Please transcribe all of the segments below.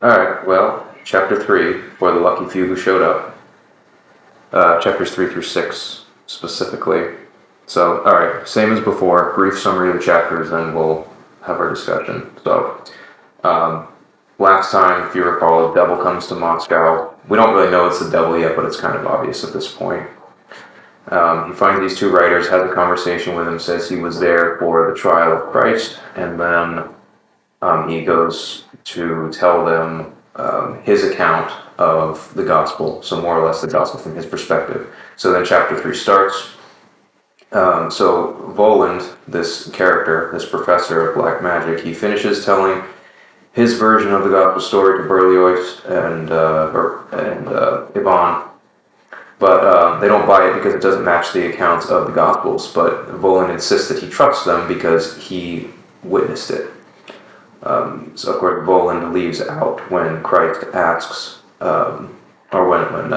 Alright, well, chapter 3, for the lucky few who showed up. Chapters 3 through 6, specifically. So, alright, same as before, brief summary of the chapters, and we'll have our discussion. So, last time, if you recall, the devil comes to Moscow. We don't really know it's the devil yet, but it's kind of obvious at this point. He finds these two writers, has a conversation with them, says he was there for the trial of Christ, and then he goes to tell them his account of the gospel, so more or less the gospel from his perspective. So then chapter 3 starts. So Voland, this character, this professor of black magic, he finishes telling his version of the gospel story to Berlioz and Ivan, but they don't buy it because it doesn't match the accounts of the gospels. But Voland insists that he trusts them because he witnessed it. So of course Voland leaves out when Christ asks, or when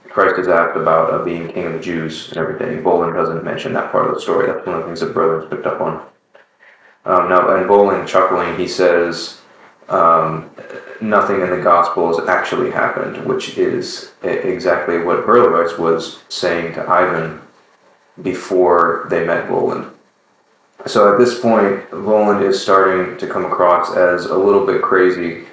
Christ is asked about being king of the Jews and everything. Voland doesn't mention that part of the story. That's one of the things that Berlioz picked up on. Now, and Voland, chuckling, he says, nothing in the Gospels actually happened, which is exactly what Berlioz was saying to Ivan before they met Voland. So at this point, Voland is starting to come across as a little bit crazy,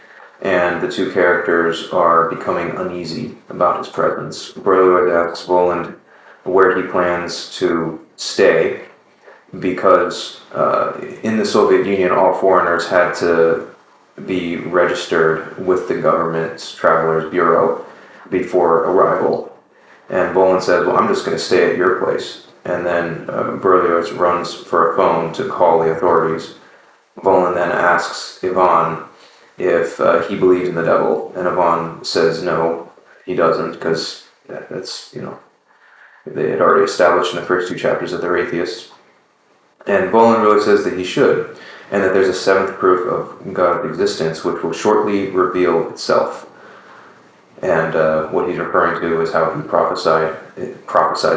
and the two characters are becoming uneasy about his presence. Berlioz asks Voland where he plans to stay, because in the Soviet Union, all foreigners had to be registered with the government's Travelers Bureau before arrival. And Voland says, well, I'm just going to stay at your place. And then Berlioz runs for a phone to call the authorities. Voland then asks Ivan if he believes in the devil, and Ivan says no, he doesn't, because that's, they had already established in the first two chapters that they're atheists. And Voland really says that he should, and that there's a seventh proof of God's existence which will shortly reveal itself. And what he's referring to is how he prophesied,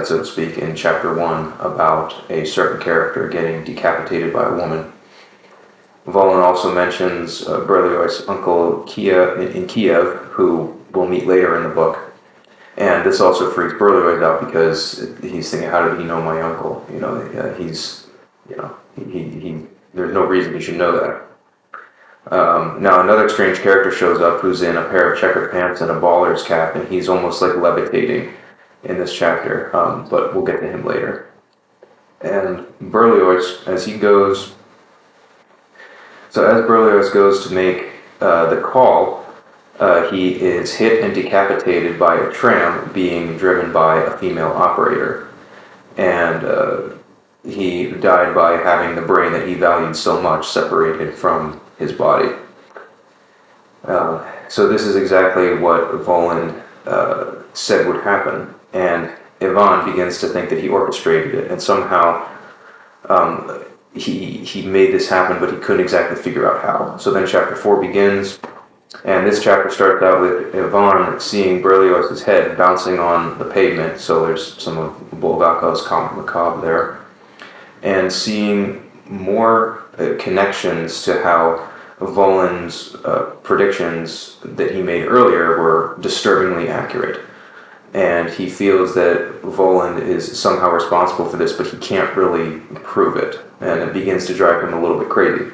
so to speak, in chapter 1 about a certain character getting decapitated by a woman. Voland also mentions Berlioz's uncle in Kiev, who we'll meet later in the book. And this also freaks Berlioz out because he's thinking, how did he know my uncle? There's no reason he should know that. Now another strange character shows up who's in a pair of checkered pants and a baller's cap, and he's almost like levitating in this chapter, but we'll get to him later. And Berlioz, as Berlioz goes to make the call, he is hit and decapitated by a tram being driven by a female operator. And he died by having the brain that he valued so much separated from his body. So this is exactly what Voland said would happen, and Ivan begins to think that he orchestrated it, and somehow he made this happen, but he couldn't exactly figure out how. So then chapter 4 begins, and this chapter starts out with Ivan seeing Berlioz's head bouncing on the pavement, so there's some of Bulgakov's comic macabre there, and seeing more connections to how Voland's predictions that he made earlier were disturbingly accurate. And he feels that Voland is somehow responsible for this, but he can't really prove it. And it begins to drive him a little bit crazy.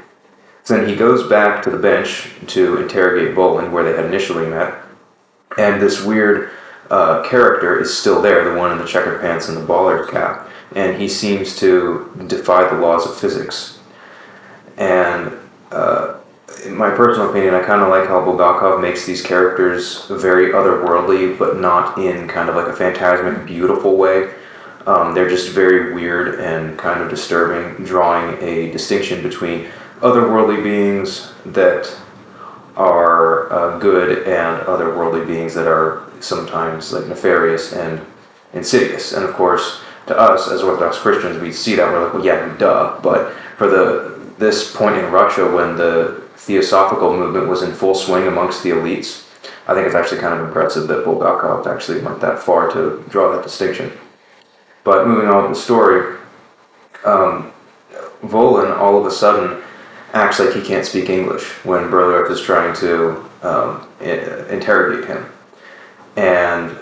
So then he goes back to the bench to interrogate Voland, where they had initially met. And this weird character is still there, the one in the checkered pants and the baller's cap. And he seems to defy the laws of physics. And in my personal opinion, I kind of like how Bulgakov makes these characters very otherworldly, but not in kind of like a phantasmic, beautiful way. They're just very weird and kind of disturbing, drawing a distinction between otherworldly beings that are good and otherworldly beings that are sometimes like nefarious and insidious. And of course, to us as Orthodox Christians, we see that, we're like, well, yeah, duh. But for this point in Russia, when the Theosophical movement was in full swing amongst the elites, I think it's actually kind of impressive that Bulgakov actually went that far to draw that distinction. But moving on with the story, Voland all of a sudden acts like he can't speak English when Berlioz is trying to interrogate him. And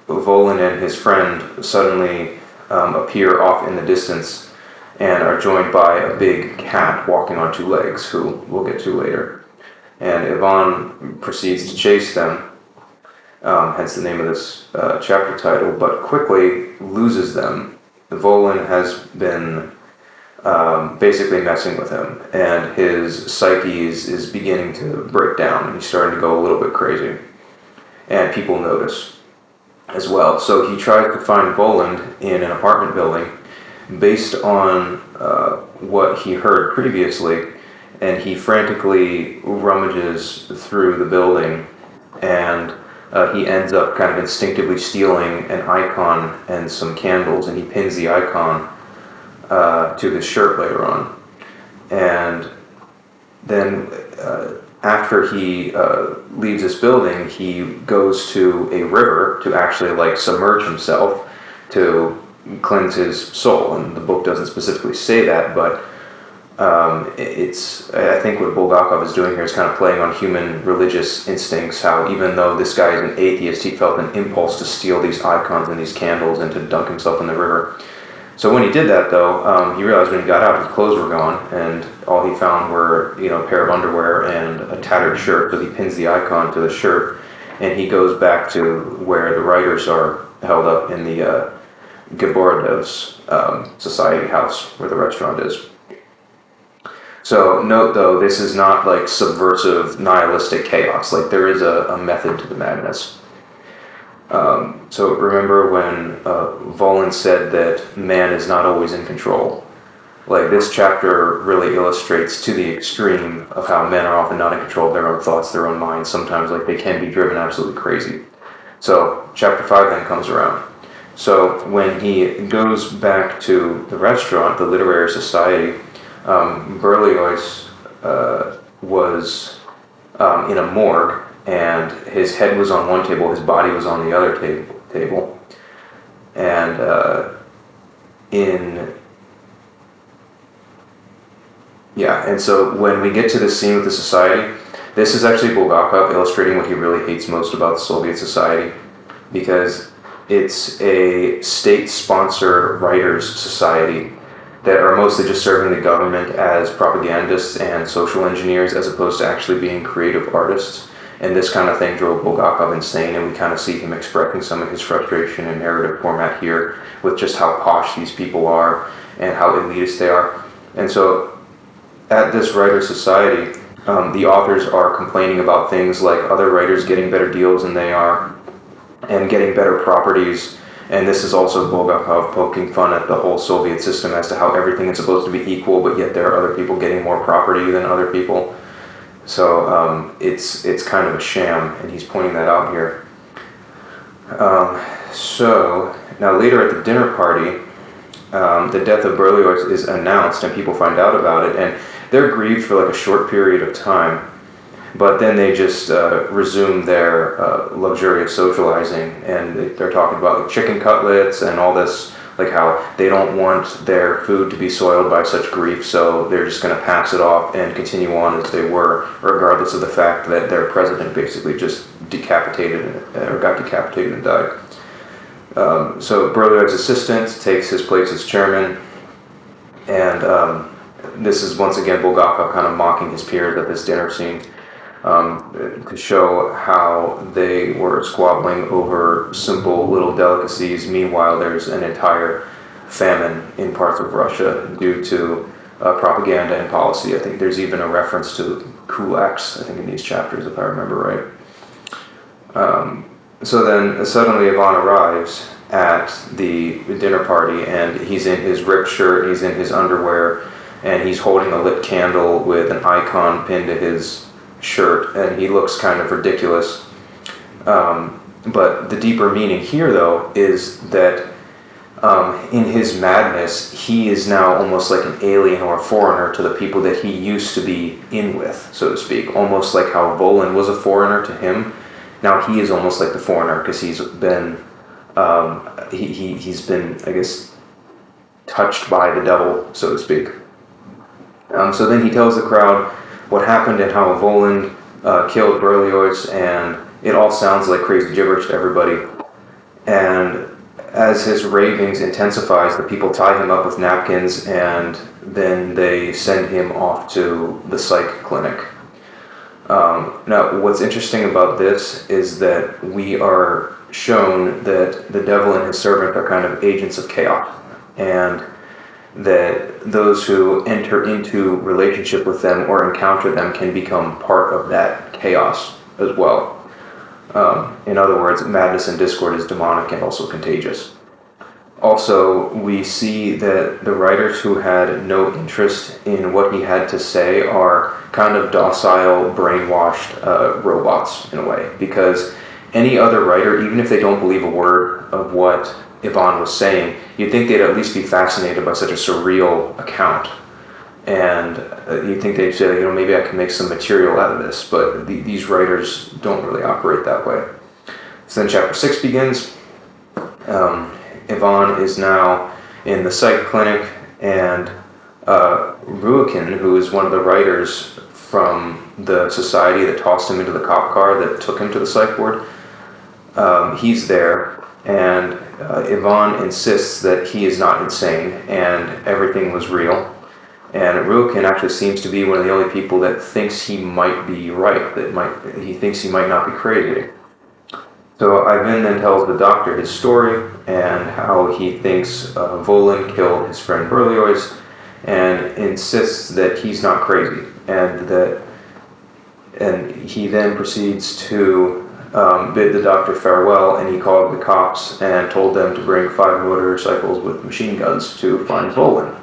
Volin and his friend suddenly appear off in the distance and are joined by a big cat walking on two legs, who we'll get to later. And Ivan proceeds to chase them, hence the name of this chapter title, but quickly loses them. Volin has been basically messing with him, and his psyche is beginning to break down, and he's starting to go a little bit crazy. And people notice as well. So he tries to find Voland in an apartment building based on what he heard previously, and he frantically rummages through the building, and he ends up kind of instinctively stealing an icon and some candles, and he pins the icon to his shirt later on. And then after he leaves this building, he goes to a river to actually like submerge himself to cleanse his soul. And the book doesn't specifically say that, but I think what Bulgakov is doing here is kind of playing on human religious instincts, how even though this guy is an atheist, he felt an impulse to steal these icons and these candles and to dunk himself in the river. So when he did that, though, he realized when he got out, his clothes were gone, and all he found were, a pair of underwear and a tattered shirt. So he pins the icon to the shirt, and he goes back to where the writers are held up in the Gaborodov's society house, where the restaurant is. So note, though, this is not like subversive, nihilistic chaos. Like, there is a method to the madness. So remember when Volin said that man is not always in control. Like, this chapter really illustrates to the extreme of how men are often not in control of their own thoughts, their own minds. Sometimes, like, they can be driven absolutely crazy. So chapter 5 then comes around. So when he goes back to the restaurant, the literary society, Berlioz was in a morgue, and his head was on one table, his body was on the other table. And and so when we get to this scene with the society, this is actually Bulgakov illustrating what he really hates most about the Soviet society, because it's a state-sponsored writers' society that are mostly just serving the government as propagandists and social engineers, as opposed to actually being creative artists. And this kind of thing drove Bulgakov insane, and we kind of see him expressing some of his frustration in narrative format here with just how posh these people are and how elitist they are. And so at this writer society, the authors are complaining about things like other writers getting better deals than they are and getting better properties. And this is also Bulgakov poking fun at the whole Soviet system as to how everything is supposed to be equal, but yet there are other people getting more property than other people. So it's kind of a sham, and he's pointing that out here. So now later at the dinner party, the death of Berlioz is announced, and people find out about it, and they're grieved for like a short period of time. But then they just resume their luxurious socializing, and they're talking about like chicken cutlets and all this, like how they don't want their food to be soiled by such grief, so they're just going to pass it off and continue on as they were, regardless of the fact that their president basically just got decapitated and died. So Berlioz's assistant takes his place as chairman, and this is once again Bulgakov kind of mocking his peers at this dinner scene. To show how they were squabbling over simple little delicacies. Meanwhile, there's an entire famine in parts of Russia due to propaganda and policy. I think there's even a reference to kulaks, I think, in these chapters, if I remember right. So then suddenly Ivan arrives at the dinner party, and he's in his ripped shirt, he's in his underwear, and he's holding a lit candle with an icon pinned to his shirt, and he looks kind of ridiculous. But the deeper meaning here, though, is that in his madness, he is now almost like an alien or a foreigner to the people that he used to be in with, so to speak. Almost like how Volin was a foreigner to him. Now he is almost like the foreigner, because he's been, he's been, I guess, touched by the devil, so to speak. So then he tells the crowd what happened and how Voland killed Berlioz, and it all sounds like crazy gibberish to everybody. And as his ravings intensifies, the people tie him up with napkins, and then they send him off to the psych clinic. Now, what's interesting about this is that we are shown that the devil and his servant are kind of agents of chaos, and that those who enter into relationship with them or encounter them can become part of that chaos as well. In other words, madness and discord is demonic and also contagious. Also, we see that the writers who had no interest in what he had to say are kind of docile, brainwashed robots in a way, because any other writer, even if they don't believe a word of what Ivan was saying, you'd think they'd at least be fascinated by such a surreal account. And you'd think they'd say, maybe I can make some material out of this, but these writers don't really operate that way. So then chapter 6 begins. Ivan is now in the psych clinic, and Ruikin, who is one of the writers from the society that tossed him into the cop car that took him to the psych ward, he's there, and Ivan insists that he is not insane and everything was real. And Ruikin actually seems to be one of the only people that thinks he might be right, he thinks he might not be crazy. So Ivan then tells the doctor his story and how he thinks Voland killed his friend Berlioz, and insists that he's not crazy, and he then proceeds to bid the doctor farewell, and he called the cops and told them to bring 5 motorcycles with machine guns to find Voland.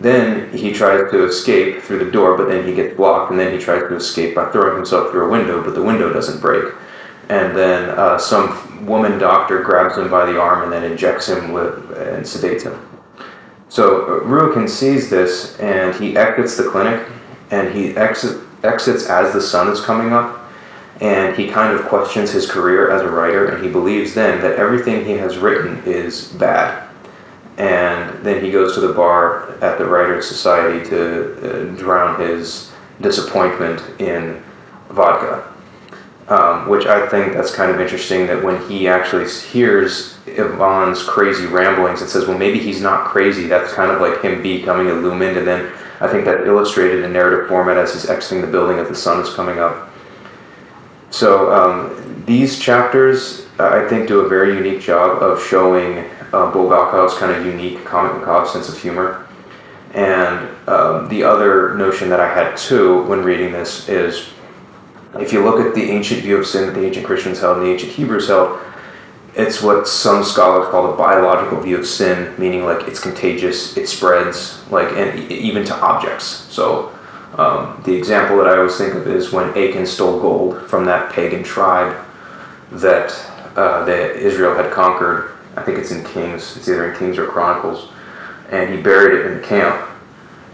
Then he tries to escape through the door, but then he gets blocked, and then he tries to escape by throwing himself through a window, but the window doesn't break. And then some woman doctor grabs him by the arm and then injects him and sedates him. So Ruikin sees this, and he exits the clinic, and he exits as the sun is coming up, and he kind of questions his career as a writer, and he believes then that everything he has written is bad. And then he goes to the bar at the Writers' Society to drown his disappointment in vodka. Which I think that's kind of interesting, that when he actually hears Ivan's crazy ramblings and says, well, maybe he's not crazy, that's kind of like him becoming illumined, and then I think that illustrated in narrative format as he's exiting the building as the sun is coming up. So these chapters, I think, do a very unique job of showing Bulgakov's kind of unique comic macabre sense of humor. And the other notion that I had too when reading this is, if you look at the ancient view of sin that the ancient Christians held and the ancient Hebrews held, it's what some scholars call the biological view of sin, meaning like it's contagious, it spreads, and even to objects. So the example that I always think of is when Achan stole gold from that pagan tribe that Israel had conquered. I think it's in Kings, it's either in Kings or Chronicles, and he buried it in the camp,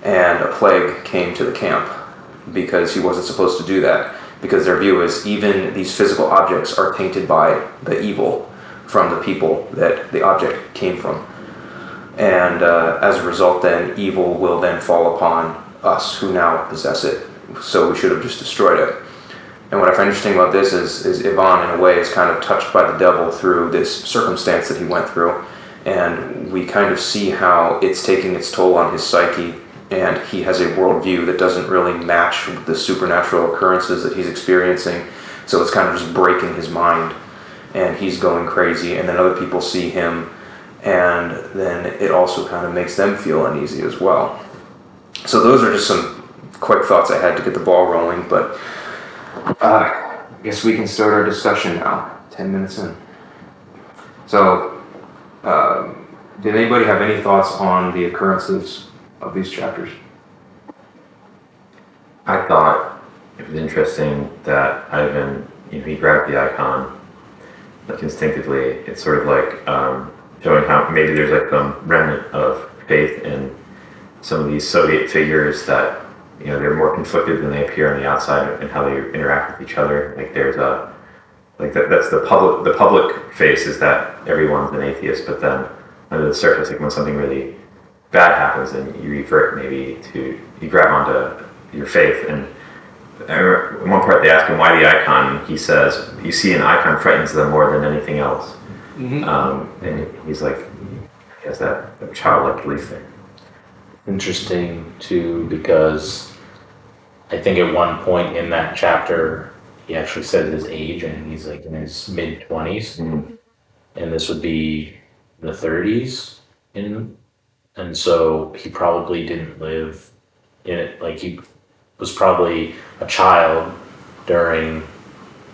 and a plague came to the camp because he wasn't supposed to do that. Because their view is even these physical objects are tainted by the evil from the people that the object came from. And as a result, then, evil will then fall upon us who now possess it. So we should have just destroyed it. And what I find interesting about this is Ivan, in a way, is kind of touched by the devil through this circumstance that he went through. And we kind of see how it's taking its toll on his psyche, and he has a worldview that doesn't really match with the supernatural occurrences that he's experiencing. So it's kind of just breaking his mind, and he's going crazy, and then other people see him, and then it also kind of makes them feel uneasy as well. So those are just some quick thoughts I had to get the ball rolling, but I guess we can start our discussion now, 10 minutes in. So, did anybody have any thoughts on the occurrences of these chapters? I thought it was interesting that Ivan, he grabbed the icon, like instinctively. It's sort of like showing how maybe there's like some remnant of faith in some of these Soviet figures that, they're more conflicted than they appear on the outside and how they interact with each other. Like there's that's the public face is that everyone's an atheist, but then under the surface, like when something really bad happens and you revert maybe you grab onto your faith. And in one part they ask him why the icon. He says, you see, an icon frightens them more than anything else. And he's like, he has that childlike belief there. Interesting too, because I think at one point in that chapter he actually said his age, and he's like in his mid-20s, and this would be the 30s, and so he probably didn't live in it. Like, he was probably a child during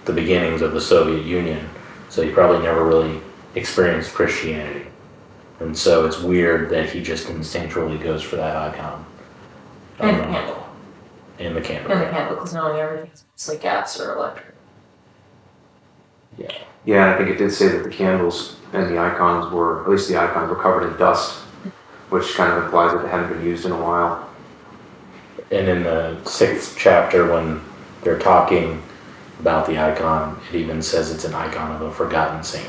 the beginnings of the Soviet Union, so he probably never really experienced Christianity. And so it's weird that he just instinctually goes for that icon. And the candle. And the candle. And the candle, because knowing everything's mostly gas or electric. Yeah. Yeah, I think it did say that the candles and the icons were, at least the icons were covered in dust, which kind of implies that they hadn't been used in a while. And in the 6th chapter, when they're talking about the icon, it even says it's an icon of a forgotten saint.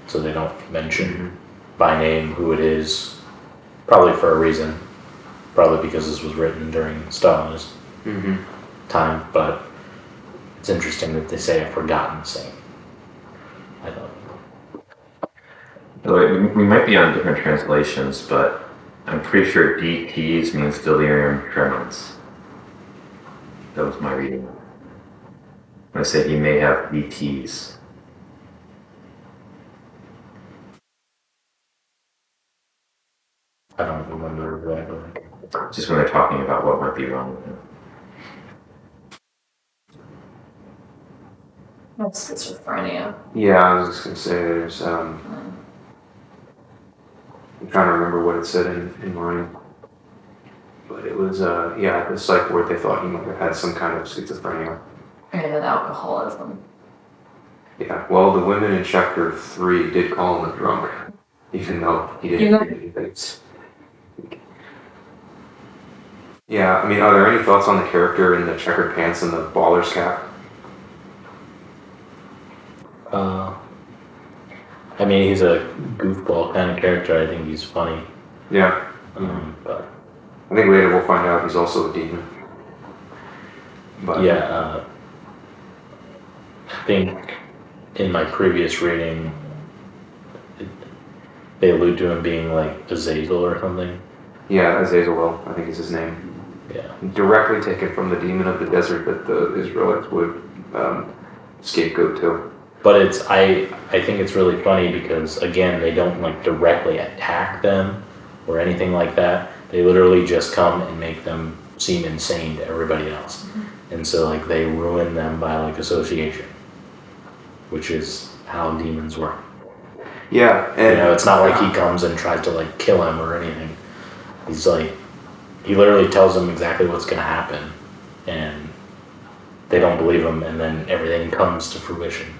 So they don't mention by name who it is, probably for a reason. Probably because this was written during Stalin's time, but it's interesting that they say a forgotten saint. I thought. By the way, we might be on different translations, but I'm pretty sure DTs means delirium tremens. That was my reading. When I say he may have DTs. I don't remember exactly. Just when they're talking about what might be wrong with him. That's schizophrenia. Yeah, I was just going to say there's, I'm trying to remember what it said in mine. But it was, at the psych ward they thought he might have had some kind of schizophrenia. And then alcoholism. Yeah, well, the women in chapter 3 did call him a drunk, even though he didn't do anything. Yeah, I mean, are there any thoughts on the character in the checkered pants and the baller's cap? I mean, he's a goofball kind of character. I think he's funny. Yeah. But I think later we'll find out he's also a demon. But yeah, I think in my previous reading, they allude to him being like Azazel or something. Yeah, Azazel, I think is his name. Yeah. Directly taken from the demon of the desert that the Israelites would scapegoat to. But I think it's really funny because, again, they don't like directly attack them or anything like that. They literally just come and make them seem insane to everybody else. And so like they ruin them by like association, which is how demons work. Yeah, and It's not like he comes and tries to like kill him or anything. He's like, he literally tells them exactly what's going to happen, and they don't believe him, and then everything comes to fruition.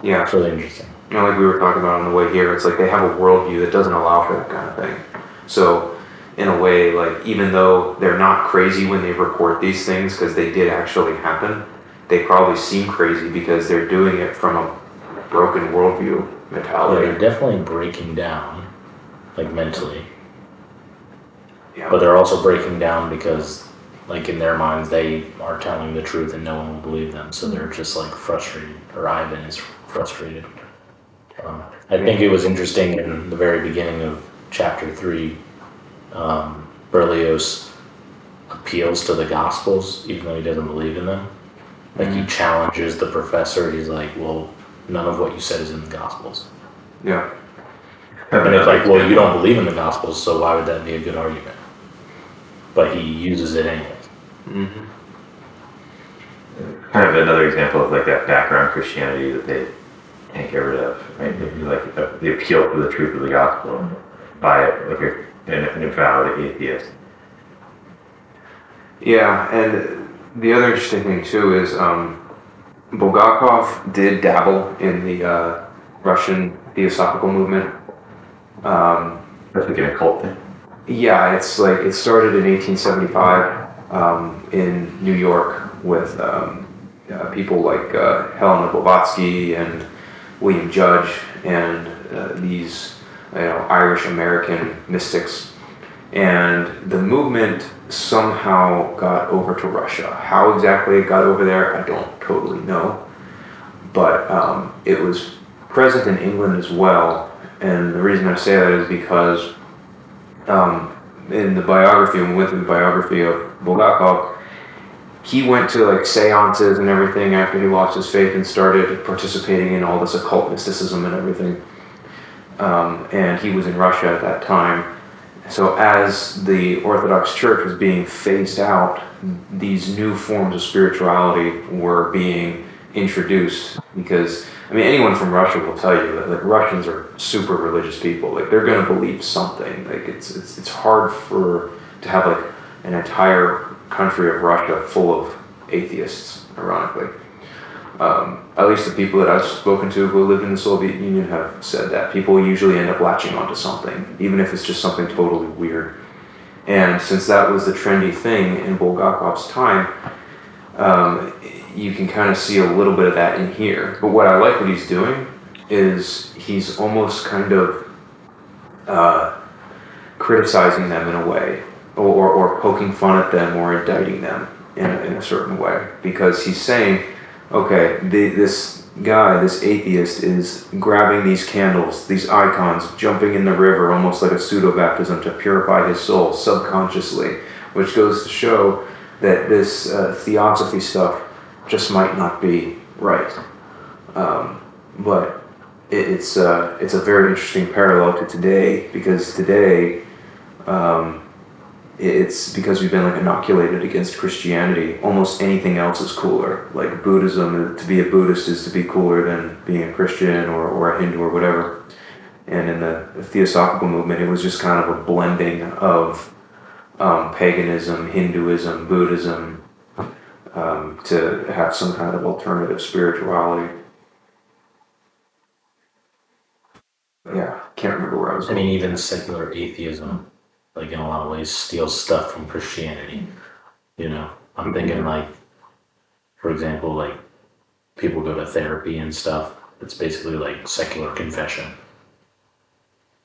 yeah, It's really interesting. like we were talking about on the way here, it's like they have a worldview that doesn't allow for that kind of thing. So, in a way, like even though they're not crazy when they report these things because they did actually happen, they probably seem crazy because they're doing it from a broken worldview Yeah, mentality. they're definitely breaking down, like mentally. Yeah. But they're also breaking down because, like in their minds, they are telling the truth and no one will believe them. So they're just like frustrated, or Ivan is frustrated. I think it was interesting in the very beginning of chapter 3, Berlioz appeals to the Gospels even though he doesn't believe in them. Like he challenges the professor. He's like, well, none of what you said is in the Gospels. Yeah. And it's like, well, you don't believe in the Gospels, so why would that be a good argument? But he uses it anyway. Mm-hmm. Kind of another example of like that background Christianity that they can't get rid of, right? Like the appeal to the truth of the gospel by like an avowed atheist. Yeah, and the other interesting thing too is Bulgakov did dabble in the Russian theosophical movement. That's like an occult thing. Yeah, it's like it started in 1875 in New York with people like Helena Blavatsky and William Judge and these Irish American mystics, and the movement somehow got over to Russia. How exactly it got over there, I don't totally know, but it was present in England as well. And the reason I say that is because in the biography, when we went through the biography of Bulgakov, he went to like seances and everything after he lost his faith and started participating in all this occult mysticism and everything. And he was in Russia at that time. So as the Orthodox Church was being phased out, these new forms of spirituality were being introduced, because anyone from Russia will tell you that like Russians are super religious people. Like they're going to believe something. Like it's hard to have like an entire country of Russia full of atheists, ironically. At least the people that I've spoken to who lived in the Soviet Union have said that. People usually end up latching onto something, even if it's just something totally weird. And since that was the trendy thing in Bulgakov's time, you can kind of see a little bit of that in here. But what I like what he's doing is he's almost kind of criticizing them in a way, or poking fun at them, or indicting them in a certain way, because he's saying, okay, this guy, this atheist, is grabbing these candles, these icons, jumping in the river, almost like a pseudo-baptism to purify his soul subconsciously, which goes to show that this theosophy stuff just might not be right. But it's a very interesting parallel to today, because today, it's because we've been like inoculated against Christianity. Almost anything else is cooler. Like Buddhism, to be a Buddhist is to be cooler than being a Christian or a Hindu or whatever. And in the Theosophical movement, it was just kind of a blending of paganism, Hinduism, Buddhism, to have some kind of alternative spirituality. Yeah, can't remember where I was going. Even secular atheism, like in a lot of ways, steals stuff from Christianity. I'm thinking like, for example, like people go to therapy and stuff. It's basically like secular confession.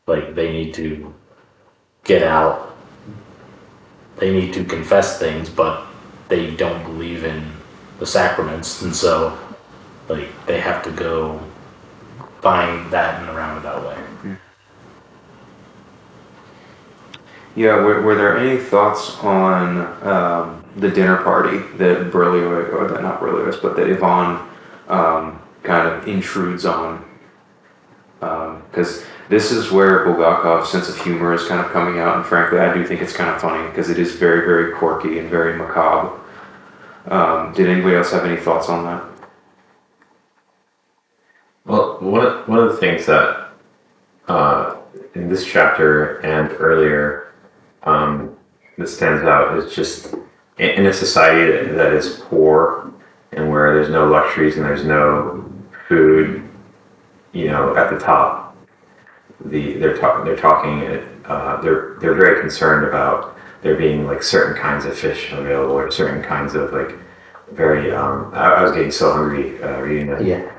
Like they need to get out. They need to confess things, but they don't believe in the sacraments, and so like they have to go find that in a roundabout way. Yeah, were there any thoughts on the dinner party that Berlioz, or that not Berlioz, but that Yvonne kind of intrudes on? Because this is where Bulgakov's sense of humor is kind of coming out, and frankly, I do think it's kind of funny, because it is very, very quirky and very macabre. Did anybody else have any thoughts on that? Well, one of the things that in this chapter and earlier that stands out is just in a society that is poor and where there's no luxuries and there's no food, at the top. They're very concerned about there being like certain kinds of fish available, or certain kinds of like very. I was getting so hungry reading that. Yeah.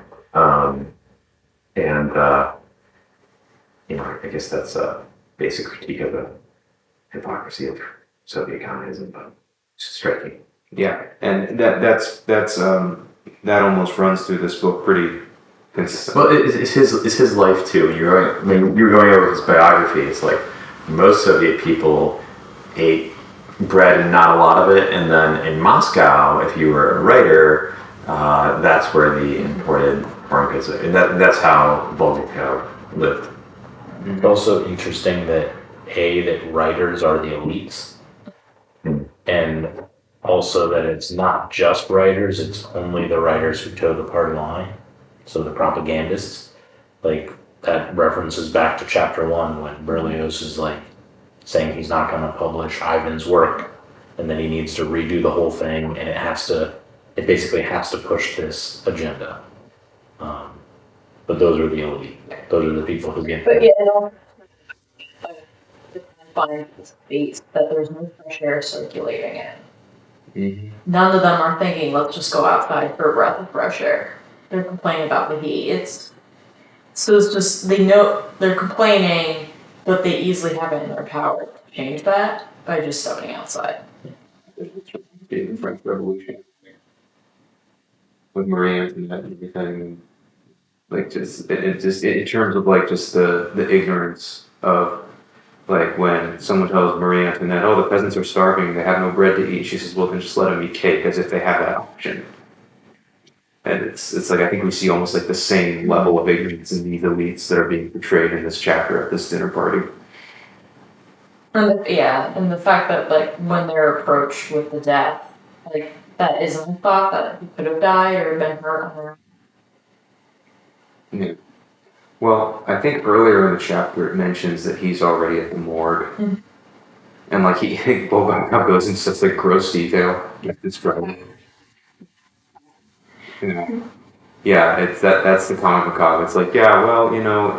I guess that's a basic critique of the hypocrisy of Soviet communism, but it's striking. Yeah, and that almost runs through this book pretty consistently. Well, it's his life too. When you were going over his biography, it's like most Soviet people ate bread and not a lot of it, and then in Moscow, if you were a writer, that's where the imported foreign goods are. And that's how Bulgakov lived. It's also interesting that writers are the elites, and also that it's not just writers, it's only the writers who toe the party line, so the propagandists. Like, that references back to chapter 1 when Berlioz is like saying he's not going to publish Ivan's work, and then he needs to redo the whole thing, and it basically has to push this agenda. But those are the elite. Those are the people who get. But yeah, find space that there's no fresh air circulating in. Mm-hmm. None of them are thinking, let's just go outside for a breath of fresh air. They're complaining about the heat. It's So it's just, they know, they're complaining, but they easily have it in their power to change that by just stepping outside. In the French Revolution with Marie Antoinette and everything, like just in terms of like just the ignorance of like when someone tells Marie Antoinette, "Oh, the peasants are starving; they have no bread to eat." She says, "Well, then just let them eat cake," as if they have that option. And it's like I think we see almost like the same level of ignorance in these elites that are being portrayed in this chapter at this dinner party. And the fact that like when they're approached with the death, like that isn't a thought that he could have died or been hurt. Or... Yeah. Well, I think earlier in the chapter it mentions that he's already at the morgue, and like Bulgakov goes into such like gross detail with describing. You know, yeah, it's that's the comic macabre. It's like, yeah, well,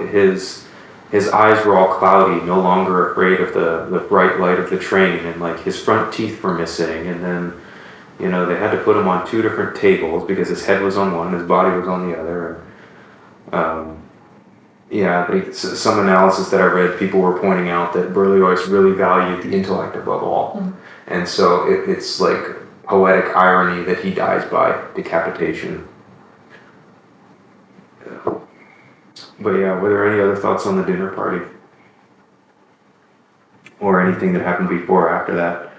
his eyes were all cloudy, no longer afraid of the bright light of the train, and like his front teeth were missing, and then they had to put him on two different tables because his head was on one, his body was on the other. Yeah, some analysis that I read, people were pointing out that Berlioz really valued the intellect above all, and so it's like poetic irony that he dies by decapitation. But yeah, were there any other thoughts on the dinner party? Or anything that happened before or after that?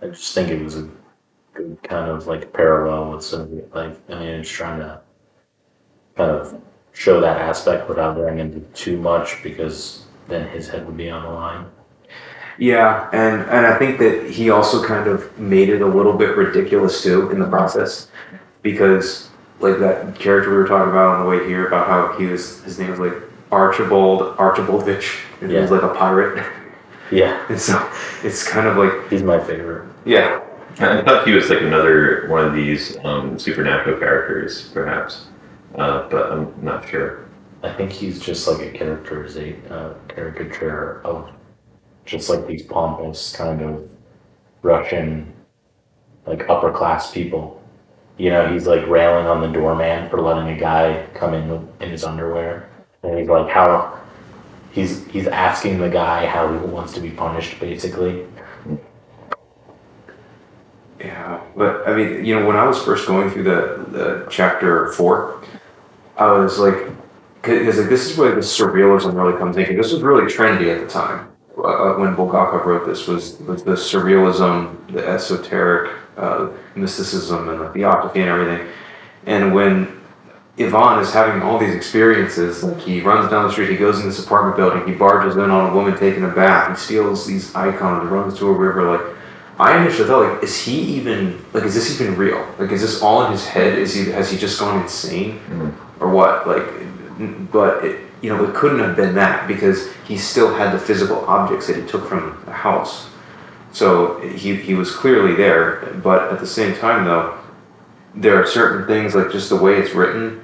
I just think it was a good kind of like parallel with some of the, like, I mean, it's trying to kind of show that aspect without going into too much because then his head would be on the line. Yeah, and I think that he also kind of made it a little bit ridiculous too in the process, because like that character we were talking about on the way here about how his name was like Archibaldovich, and he was like a pirate. Yeah. And so it's kind of like he's my favorite. Yeah. I thought he was like another one of these supernatural characters, perhaps, but I'm not sure. I think he's just like a caricature of just like these pompous kind of Russian, like upper class people. He's like railing on the doorman for letting a guy come in his underwear, and he's like how he's asking the guy how he wants to be punished, basically. Yeah, but I mean, when I was first going through the chapter 4, I was like, because like, this is where the surrealism really comes in. 'Cause this was really trendy at the time when Bulgakov wrote this. Was the surrealism, the esoteric mysticism, and the theosophy and everything. And when Ivan is having all these experiences, like he runs down the street, he goes in this apartment building, he barges in on a woman taking a bath, he steals these icons, runs to a river, like. I initially thought, like, is this even real? Like, is this all in his head? Has he just gone insane? Or what? Like, but it couldn't have been that because he still had the physical objects that he took from the house. So he was clearly there, but at the same time, though, there are certain things, like just the way it's written,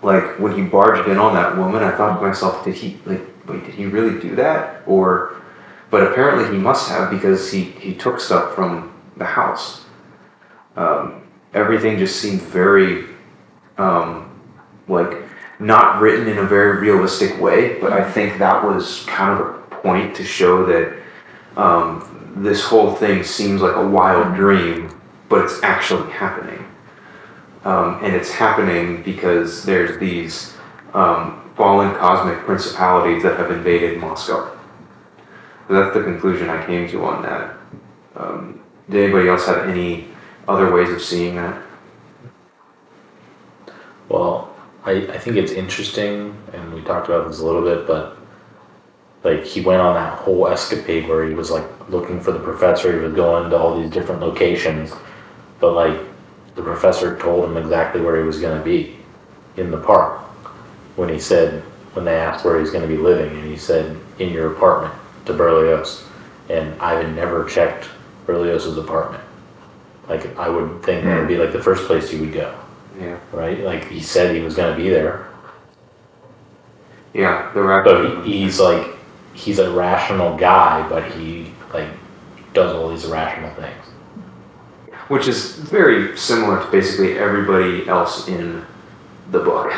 like when he barged in on that woman, I thought to myself, did he really do that? But apparently he must have, because he took stuff from the house. Everything just seemed very, like, not written in a very realistic way, but I think that was kind of a point to show that this whole thing seems like a wild dream, but it's actually happening. And it's happening because there's these fallen cosmic principalities that have invaded Moscow. So that's the conclusion I came to on that. Did anybody else have any other ways of seeing that? Well, I think it's interesting, and we talked about this a little bit, but like he went on that whole escapade where he was like looking for the professor, he was going to all these different locations, but like the professor told him exactly where he was going to be in the park when they asked where he's going to be living, and he said, in your apartment, to Berlioz. And Ivan never checked Berlioz's apartment. Like, I would think that would be like the first place you would go. Yeah. Right? Like, he said he was going to be there. Yeah, but he's a rational guy, but he like does all these irrational things. which is very similar to basically everybody else in the book.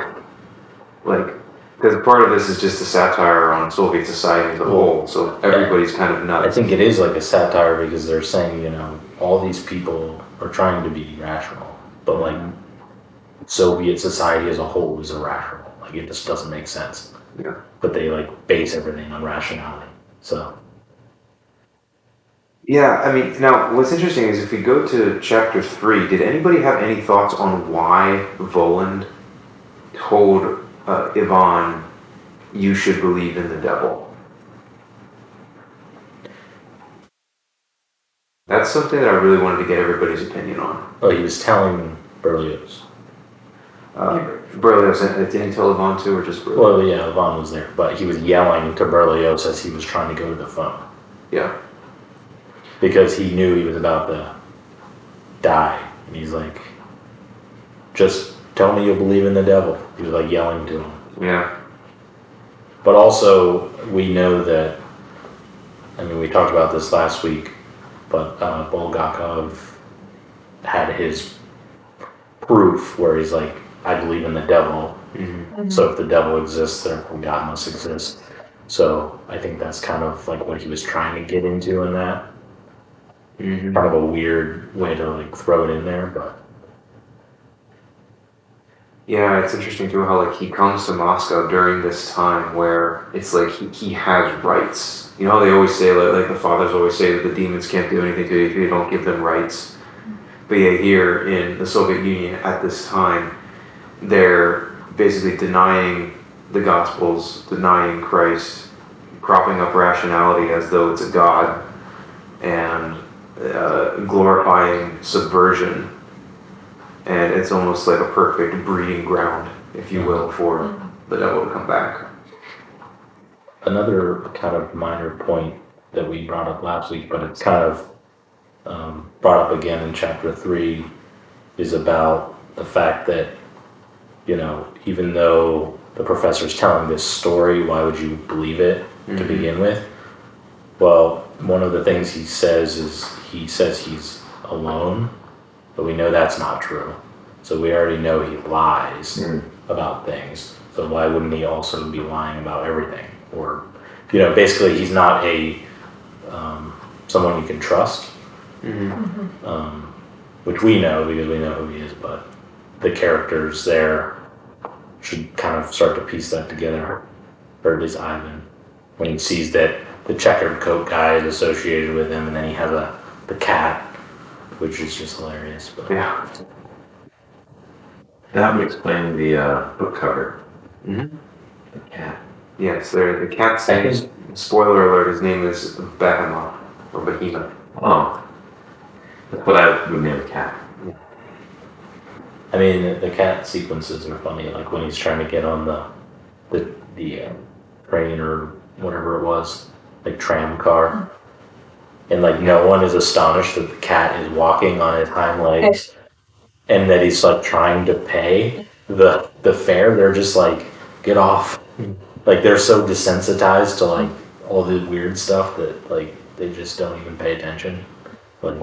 Like, because part of this is just a satire on Soviet society as a whole, so everybody's kind of nuts. I think it is like a satire because they're saying, you know, all these people are trying to be rational, but like Soviet society as a whole is irrational. Like it just doesn't make sense. Yeah. But they like base everything on rationality. So Yeah, I mean, now what's interesting is if we go to chapter 3, did anybody have any thoughts on why Voland told Ivan, you should believe in the devil? That's something that I really wanted to get everybody's opinion on. oh, he was telling Berlioz. Berlioz, didn't he tell Ivan to, or just Berlioz? Well, yeah, Ivan was there, but he was yelling to Berlioz as he was trying to go to the phone Yeah. because he knew he was about to die, and he's like, "Just tell me you believe in the devil." He was like yelling to him. Yeah. But also, we know that, I mean, we talked about this last week, but Bulgakov had his proof where he's like, I believe in the devil. Mm-hmm. So if the devil exists, therefore God must exist. So I think that's kind of like what he was trying to get into in that. Mm-hmm. Kind of a weird way to like throw it in there, but Yeah, it's interesting too how like he comes to Moscow during this time where it's like he has rights. You know how they always say like the fathers always say that the demons can't do anything to you if you don't give them rights. But yeah, here in the Soviet Union at this time, they're basically denying the Gospels, denying Christ, propping up rationality as though it's a god, and glorifying subversion. And it's almost like a perfect breeding ground, if you will, for the devil to come back. another kind of minor point that we brought up last week, but it's kind of brought up again in chapter 3, is about the fact that, you know, even though the professor's telling this story, why would you believe it to begin with? Well, one of the things he says is he's alone, but we know that's not true. So we already know he lies about things. So why wouldn't he also be lying about everything? Or, you know, basically he's not a someone you can trust, which we know because we know who he is, but the characters there should kind of start to piece that together, or at least Ivan, when he sees that the checkered coat guy is associated with him, and then he has the cat, which is just hilarious. But Yeah. That would explain the book cover. Mm-hmm. The cat. Yes, the cat's I name, think- spoiler alert, his name is Behemoth, or Behemoth. Oh. That's what I would name a cat. I mean, the cat sequences are funny, like when he's trying to get on the train or whatever it was, like tram car, and like no one is astonished that the cat is walking on his hind legs, and that he's like trying to pay the fare. They're just like, get off. Like they're so desensitized to like all the weird stuff that like they just don't even pay attention. Like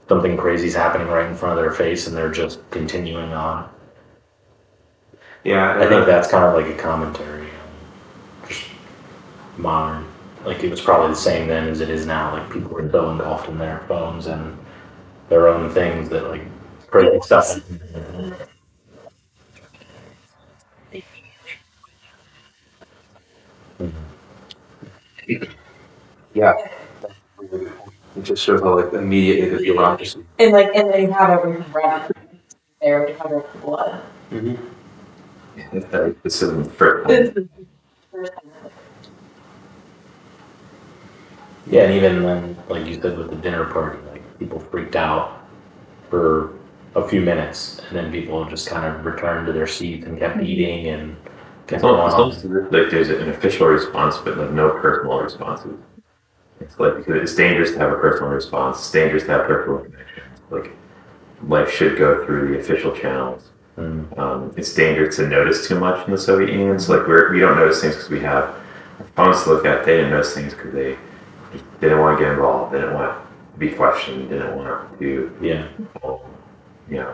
something crazy's happening right in front of their face and they're just continuing on. Yeah, I think that's kind of like a commentary on just modern. Like it was probably the same then as it is now. Like people were so engulfed in their phones and their own things that like crazy stuff. Yeah. It just shows how like immediately the bureaucracy. And they have everything ready there to cover the blood. This isn't for Yeah, and even then, like you said with the dinner party, like people freaked out for a few minutes, and then people just kind of returned to their seats and kept eating and kept It's going almost on. like there's an official response, but like no personal responses. It's like because it's dangerous to have a personal response. It's dangerous to have personal connections. Like life should go through the official channels. It's dangerous to notice too much in the Soviet Union. So like we don't notice things because we have our phones to look at. They didn't notice things because they didn't want to get involved. They didn't want be questioned, didn't want to, Yeah. you know,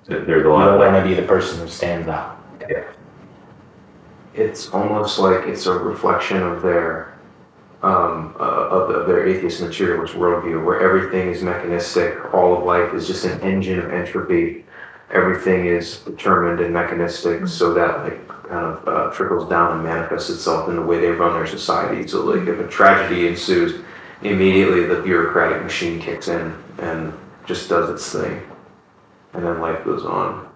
so there's a You lot don't of want like, to be the person who stands out. yeah. It's almost like it's a reflection of their of their atheist materialist worldview, where everything is mechanistic, all of life is just an engine of entropy, everything is determined and mechanistic, so that like kind of trickles down and manifests itself in the way they run their society. So like if a tragedy ensues, immediately the bureaucratic machine kicks in and just does its thing, and then life goes on.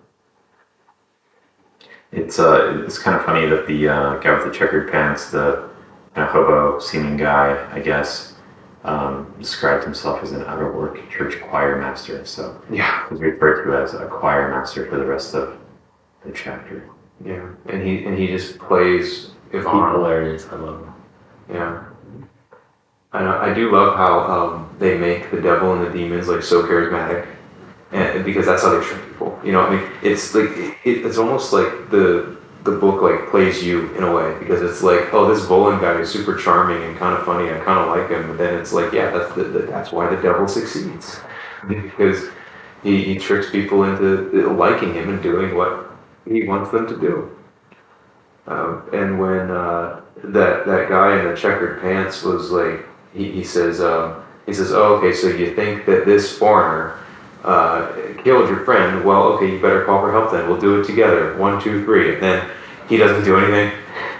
It's kind of funny that the guy with the checkered pants, the kind of hobo seeming guy, I guess, described himself as an out-of-work church choir master. So Yeah, he's referred to as a choir master for the rest of the chapter. yeah, and he just plays He's Ivan. hilarious. I love him. Yeah. I do love how they make the devil and the demons like so charismatic, and because that's how they trick people. You know, I mean, it's like it's almost like the book like plays you in a way, because it's like, oh, this Volan guy is super charming and kind of funny. I kind of like him, but then it's like, yeah, that's why the devil succeeds, because he tricks people into liking him and doing what he wants them to do. And when that guy in the checkered pants was like, he says, oh, okay, so you think that this foreigner killed your friend? Well, okay, you better call for help then. We'll do it together. 1, 2, 3. And then he doesn't do anything,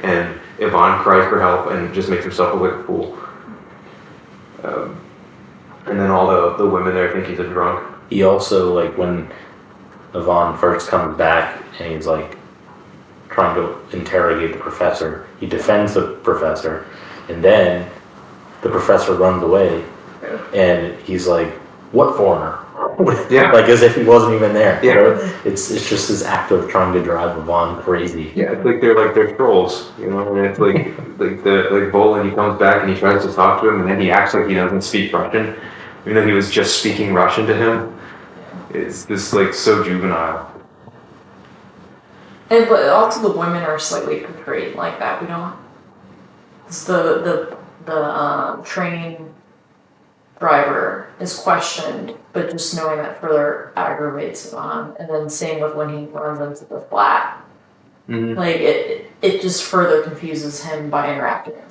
and Ivan cries for help and just makes himself look like a fool. And then all the women there think he's a drunk. He also, like, when Yvonne first comes back and he's like trying to interrogate the professor, he defends the professor, and then the professor runs away, and he's like, "What foreigner?" Yeah. Like as if he wasn't even there. Yeah. You know? It's just this act of trying to drive Yvonne crazy. Yeah, it's like they're trolls, you know. And it's like Volan, he comes back and he tries to talk to him, and then he acts like he doesn't speak Russian, even though he was just speaking Russian to him. It's this like so juvenile. And but also the women are slightly portrayed like that. We don't. It's the train driver is questioned, but just knowing that further aggravates him on. And then same with when he runs into the flat. Mm-hmm. Like it just further confuses him by interacting.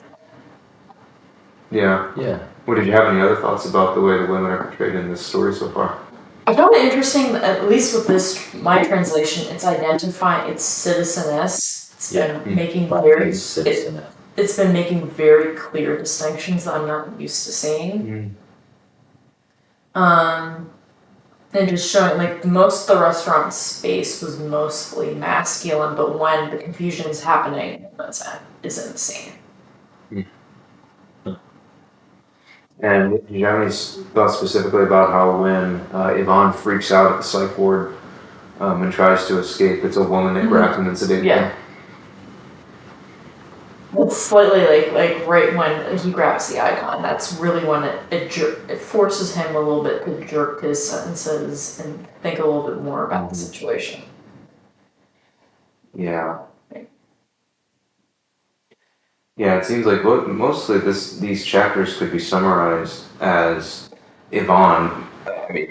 Yeah. Yeah. What did you have any other thoughts about the way the women are portrayed in this story so far? I found it interesting, at least with this, my translation, it's identifying, it's citizeness. It's been making very, it's been making very clear distinctions that I'm not used to seeing. And just showing, like, most of the restaurant space was mostly masculine, but when the confusion is happening, it's insane. And did you have any thoughts specifically about how when Yvonne freaks out at the psych ward and tries to escape, it's a woman that grabs him and sedates him? It's slightly like right when he grabs the icon. That's really when it forces him a little bit to jerk his sentences and think a little bit more about the situation. Yeah. Yeah, it seems like mostly these chapters could be summarized as Yvonne,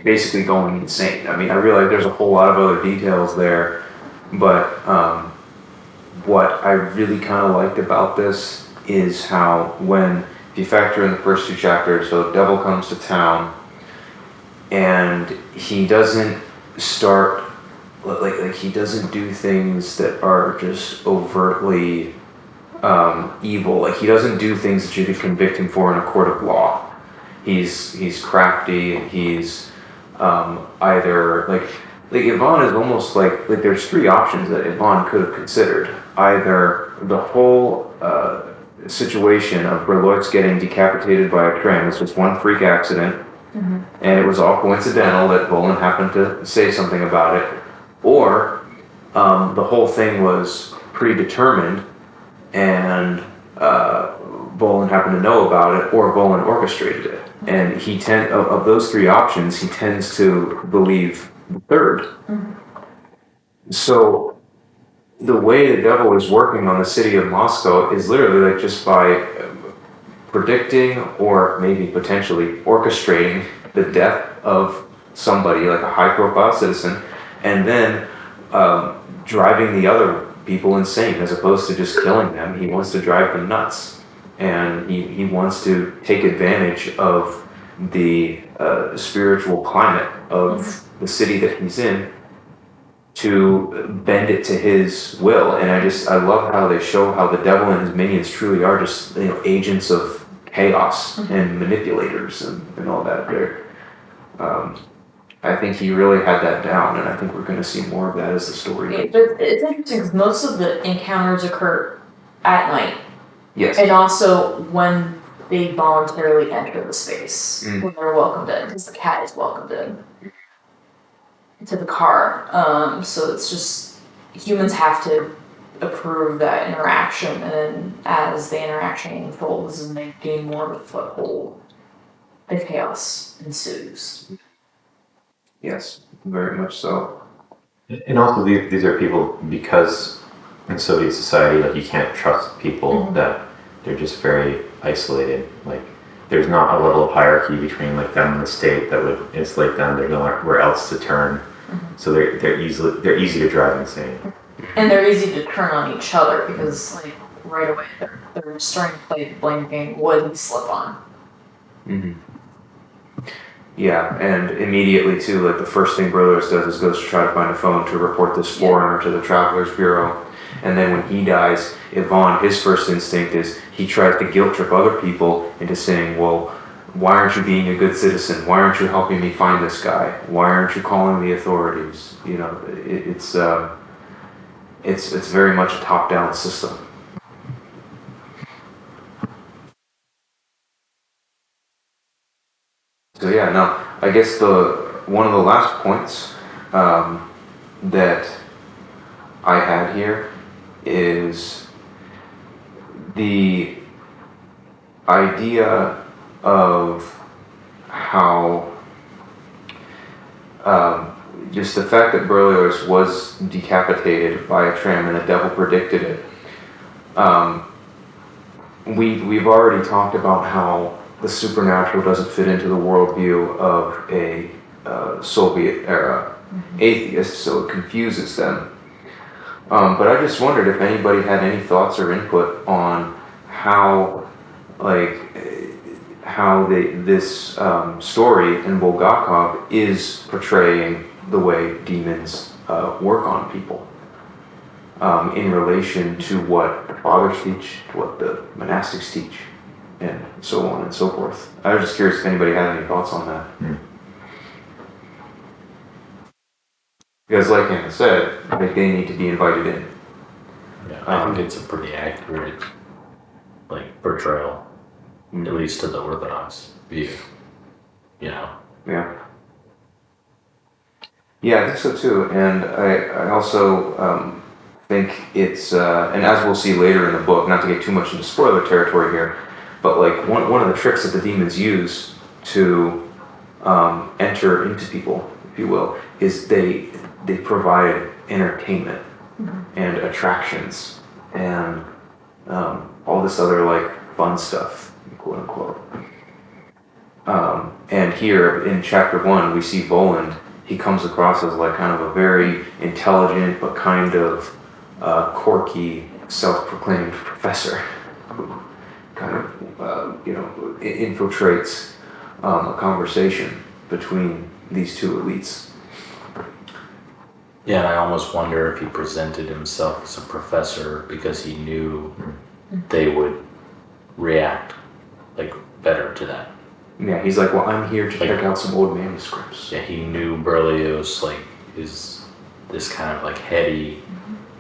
basically going insane. I mean, I realize there's a whole lot of other details there, but what I really kind of liked about this is how if you factor in the first 2 chapters, so the devil comes to town, and he doesn't start, like he doesn't do things that are just overtly evil. Like he doesn't do things that you could convict him for in a court of law. He's crafty. He's either like Yvonne is almost like there's 3 options that Yvonne could have considered. Either the whole situation of Berloit's getting decapitated by a train was just one freak accident, and it was all coincidental that Volan happened to say something about it, or the whole thing was predetermined and Volan happened to know about it, or Volan orchestrated it. And of those 3 options, he tends to believe the third. So the way the devil is working on the city of Moscow is literally like just by predicting or maybe potentially orchestrating the death of somebody like a high-profile citizen, and then driving the other people insane as opposed to just killing them. He wants to drive them nuts, and he wants to take advantage of the spiritual climate of the city that he's in to bend it to his will. And I love how they show how the devil and his minions truly are just agents of chaos and manipulators and all that there. I think he really had that down, and I think we're going to see more of that as the story goes. But it's interesting because most of the encounters occur at night. Yes. And also when they voluntarily enter the space, when they're welcomed in, because the cat is welcomed in to the car. So it's just humans have to approve that interaction, and then as the interaction unfolds and they gain more of a foothold, the chaos ensues. Yes, very much so. And also, these are people, because in Soviet society, like, you can't trust people, that they're just very isolated. Like, there's not a level of hierarchy between like them and the state that would insulate them. There's nowhere else to turn, so they're easy to drive insane. And they're easy to turn on each other because, like, right away they're starting to play the blame game. What did he slip on? Yeah, and immediately too, like the first thing Brothers does is goes to try to find a phone to report this foreigner to the Travelers Bureau. And then when he dies, Yvonne, his first instinct is he tries to guilt trip other people into saying, well, why aren't you being a good citizen? Why aren't you helping me find this guy? Why aren't you calling the authorities? You know, it's very much a top-down system. So yeah, now I guess one of the last points that I had here is the idea of how just the fact that Berlioz was decapitated by a tram and the devil predicted it. We've already talked about how the supernatural doesn't fit into the worldview of a Soviet era atheist, so it confuses them. But I just wondered if anybody had any thoughts or input on how this story in Bulgakov is portraying the way demons work on people in relation to what the fathers teach, to what the monastics teach, and so on and so forth. I was just curious if anybody had any thoughts on that. Because like Anna said, I think they need to be invited in. Yeah, I think it's a pretty accurate, like, portrayal, at least to the Orthodox view. You know? Yeah. Yeah, I think so too. And I also think it's, and as we'll see later in the book, not to get too much into spoiler territory here, but like one of the tricks that the demons use to enter into people, if you will, is they provide entertainment and attractions and all this other like fun stuff, quote unquote. And here in chapter 1, we see Voland. He comes across as like kind of a very intelligent but kind of quirky, self-proclaimed professor who kind of infiltrates a conversation between these two elites. Yeah, and I almost wonder if he presented himself as a professor because he knew they would react like better to that. Yeah, he's like, well, I'm here to check out some old manuscripts. Yeah, he knew Berlioz like is this kind of like heady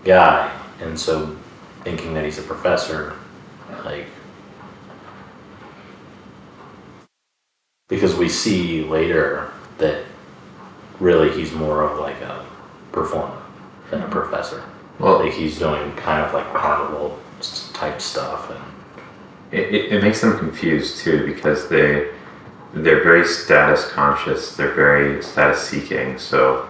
guy, and so thinking that he's a professor, like, because we see later that really he's more of like a performer than a professor. Well, like he's doing kind of like carnival type stuff, and it makes them confused too, because they're very status conscious. They're very status seeking. So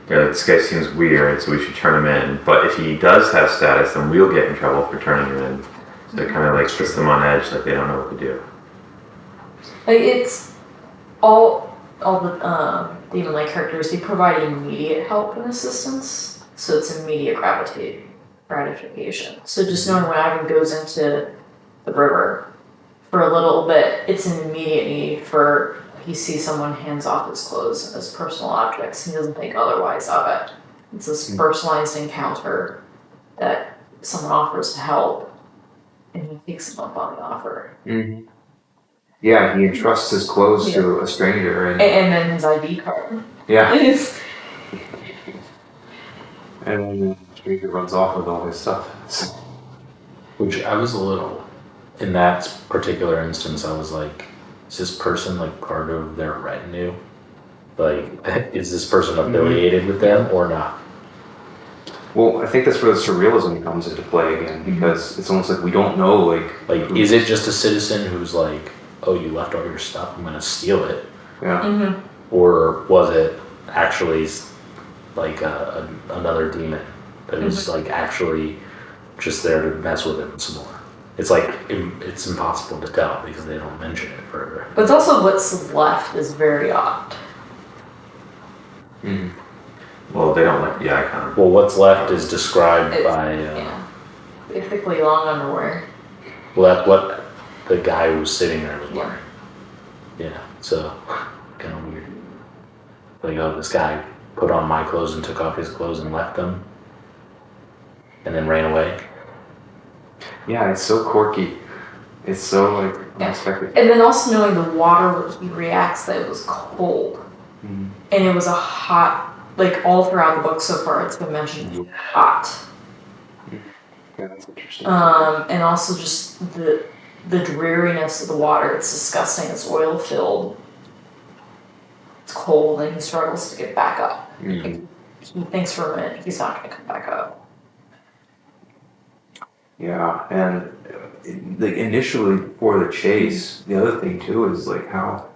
they're like, this guy seems weird, so we should turn him in. But if he does have status, then we'll get in trouble for turning him in. So it kind of like puts them on edge, like they don't know what to do. Like it's all the demon like characters, they provide immediate help and assistance, so it's immediate gratification. So just knowing when Ivan goes into the river for a little bit, it's an immediate need for he sees someone hands off his clothes and his personal objects. He doesn't think otherwise of it. It's this personalized encounter that someone offers to help, and he takes them up on the offer. Mm-hmm. Yeah, he entrusts his clothes to a stranger, and then his ID card. yeah, and then the stranger runs off with all his stuff. Which I was a little, in that particular instance, I was like, is this person like part of their retinue? Like, is this person affiliated with them or not? Well, I think that's where the surrealism comes into play again, because it's almost like we don't know, like is it just a citizen who's like, oh, you left all your stuff, I'm gonna steal it? Yeah. Mm-hmm. Or was it actually like another demon that was like actually just there to mess with him some more? It's like it's impossible to tell because they don't mention it further. But it's also what's left is very odd. Mm-hmm. Well, they don't like the icon. Well, what's left is described by basically long underwear. well, that's what the guy who was sitting there was wearing. Yeah, so kind of weird. Like, oh, this guy put on my clothes and took off his clothes and left them, and then ran away. Yeah, it's so quirky. It's so like unexpected. And then also knowing the water he reacts that it was cold, Mm-hmm. and it was a hot. Like all throughout the book so far, it's been mentioned hot. Yeah, that's interesting. And also just the dreariness of the water. It's disgusting. It's oil filled. It's cold, and he struggles to get back up. Mm-hmm. He thinks for a minute he's not going to come back up. Yeah, and like initially for the chase, the other thing too is like how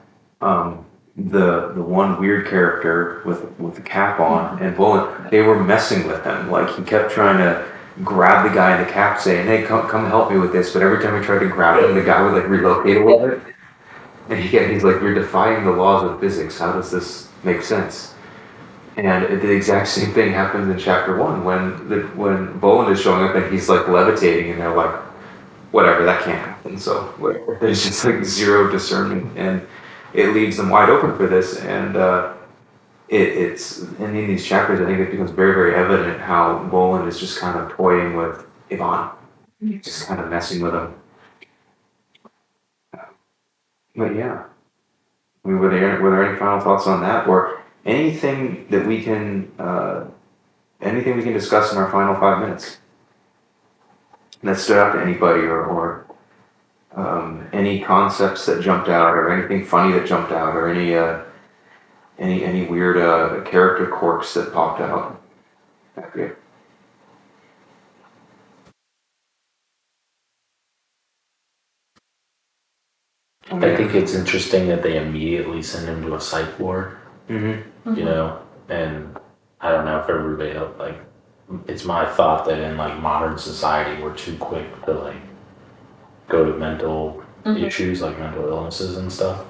the one weird character with the cap on and Bullet, they were messing with him. Like he kept trying to grab the guy in the cap, saying, "Hey, come help me with this." But every time he tried to grab him, the guy would like relocate a little bit, and he's like, "You're defying the laws of physics. How does this make sense?" And the exact same thing happens in chapter 1 when Boland is showing up and he's like levitating, and they're like, "Whatever, that can't happen." So whatever. There's just like zero discernment, and it leaves them wide open for this. And it's and in these chapters, I think it becomes very, very evident how Boland is just kind of toying with Ivan, just kind of messing with him. But yeah, I mean, were there any final thoughts on that, or anything that we can discuss in our final 5 minutes that stood out to anybody, or any concepts that jumped out, or anything funny that jumped out, or any weird character quirks that popped out? Okay. I think it's interesting that they immediately send him to a psych ward. Mm-hmm. You know, and I don't know if everybody else, like, it's my thought that in like modern society we're too quick to like go to mental issues, like mental illnesses and stuff,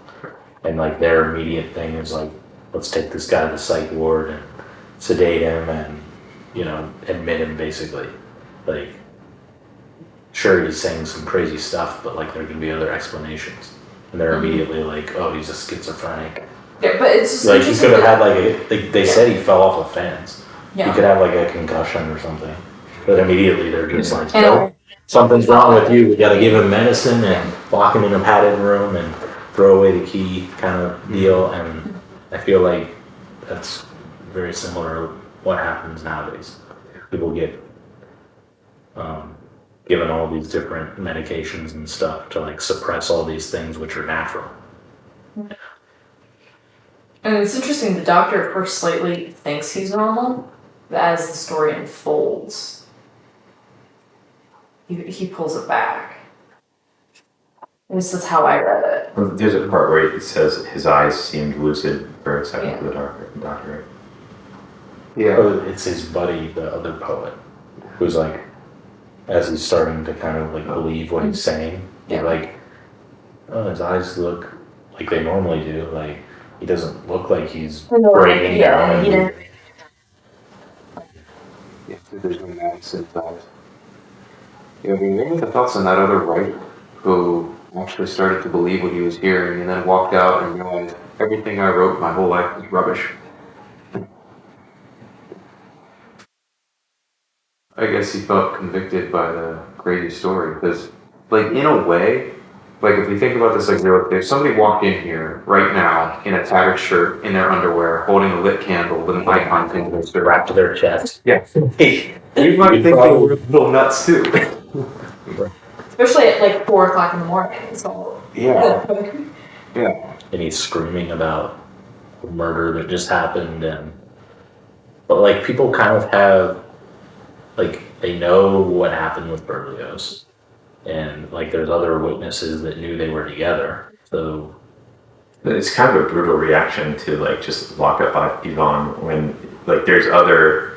and like their immediate thing is like, let's take this guy to the psych ward and sedate him and, you know, admit him basically. Like, sure, he's saying some crazy stuff, but like there can be other explanations, and they're immediately like, oh, he's a schizophrenic. Yeah, but it's just Like he could have had like they said he fell off a fence. Yeah. He could have like a concussion or something. But immediately they're just like, And- no, something's wrong with you. We got to give him medicine and lock him in a padded room and throw away the key kind of deal. And I feel like that's very similar to what happens nowadays. People get given all these different medications and stuff to like suppress all these things which are natural. And it's interesting, the doctor at first slightly thinks he's normal, but as the story unfolds, he pulls it back. At least that's how I read it. Well, there's a part where it says his eyes seemed lucid for a second to the doctor. Yeah. Oh, it's his buddy, the other poet, who's like, as he's starting to kind of like believe what he's saying. Yeah. Like, oh, his eyes look like they normally do. Like, he doesn't look like he's breaking down. Yeah, there's no max in that. Yeah, I mean, what were the thoughts on that other writer who actually started to believe what he was hearing and then walked out and realized everything I wrote my whole life was rubbish? I guess he felt convicted by the crazy story because, like, in a way, like if we think about this, like if somebody walked in here right now in a tattered shirt, in their underwear, holding a lit candle with an icon pinned to their shirt, Wrapped to their chest. yeah, we might think they were a little nuts too. Especially at like 4 o'clock in the morning. So Yeah, yeah. And he's screaming about the murder that just happened, but like people kind of have, like, they know what happened with Berlioz, and like there's other witnesses that knew they were together. So It's kind of a brutal reaction to like just walk up on Yvonne when like there's other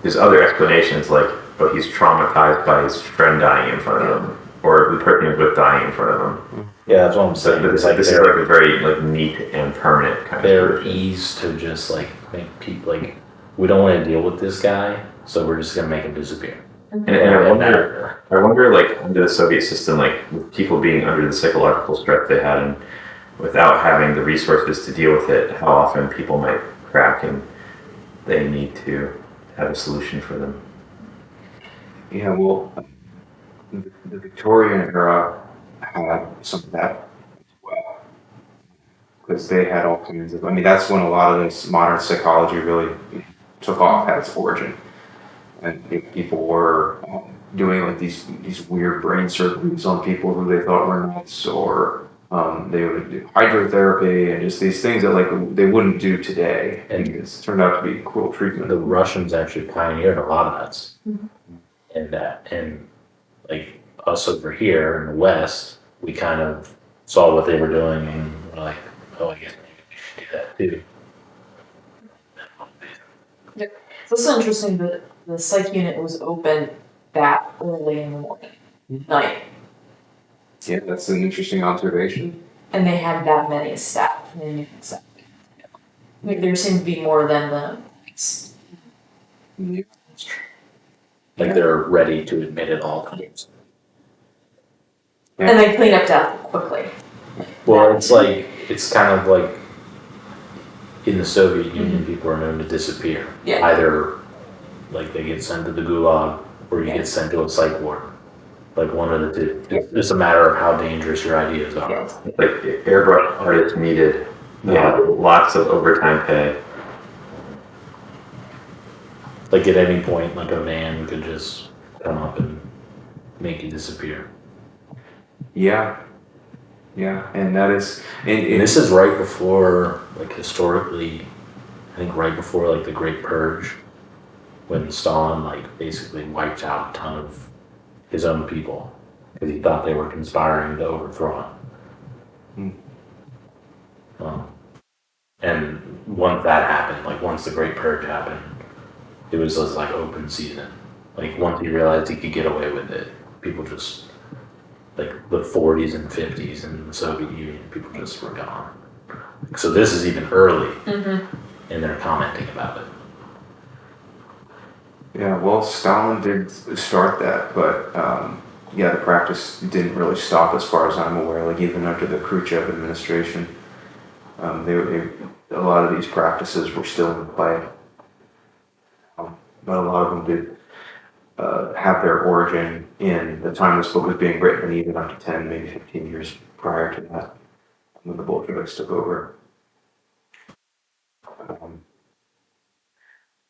explanations like, oh, he's traumatized by his friend dying in front of him, or the person who's with dying in front of him. yeah, that's what I'm So saying. this, It's like this is like a very like neat and permanent kind their of ease to just like make people like, we don't want to deal with this guy, so we're just gonna make him disappear. And I wonder, like, under the Soviet system, like, with people being under the psychological stress they had and without having the resources to deal with it, how often people might crack and they need to have a solution for them. Yeah, well, the Victorian era had some of that as well. Because they had all kinds of, I mean, that's when a lot of this modern psychology really took off at its origin. And people were doing like these weird brain surgeries on people who they thought were nuts, or they would do hydrotherapy and just these things that like they wouldn't do today. And it's turned out to be cruel treatment. the Russians actually pioneered a lot of that. And like us over here in the West, we kind of saw what they were doing and were like, oh, I guess maybe we should do that too. it's also interesting that the psych unit was open that early in the morning, night, Yeah, that's an interesting observation. and they had that many staff. Like there seemed to be more than the. Like they're ready to admit it all times. And they clean up death quickly. Well, it's kind of like in the Soviet Union, people are known to disappear. Yeah. Either like they get sent to the gulag or you get sent to a psych ward. Like one of the two. It's just a matter of how dangerous your ideas are. Yeah. Like, airbrush artists needed lots of overtime pay. Like at any point, like a man could just come up and make you disappear. Yeah, and that is, And this is right before, like historically, I think right before like the Great Purge, when Stalin like basically wiped out a ton of his own people because he thought they were conspiring to overthrow him. And once that happened, like once the Great Purge happened, it was just like open season. Like once he realized he could get away with it, people just, like the 40s and 50s in the Soviet Union, people just were gone. So this is even early, and they're commenting about it. Yeah, well, Stalin did start that, but yeah, the practice didn't really stop as far as I'm aware. Like even under the Khrushchev administration, a lot of these practices were still in play. But a lot of them did have their origin in the time this book was being written, and even up to 10, maybe 15 years prior to that, when the Bolsheviks took over.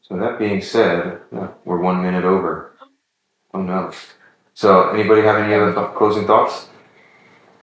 So that being said, we're 1 minute over. Oh no. So anybody have any other closing thoughts?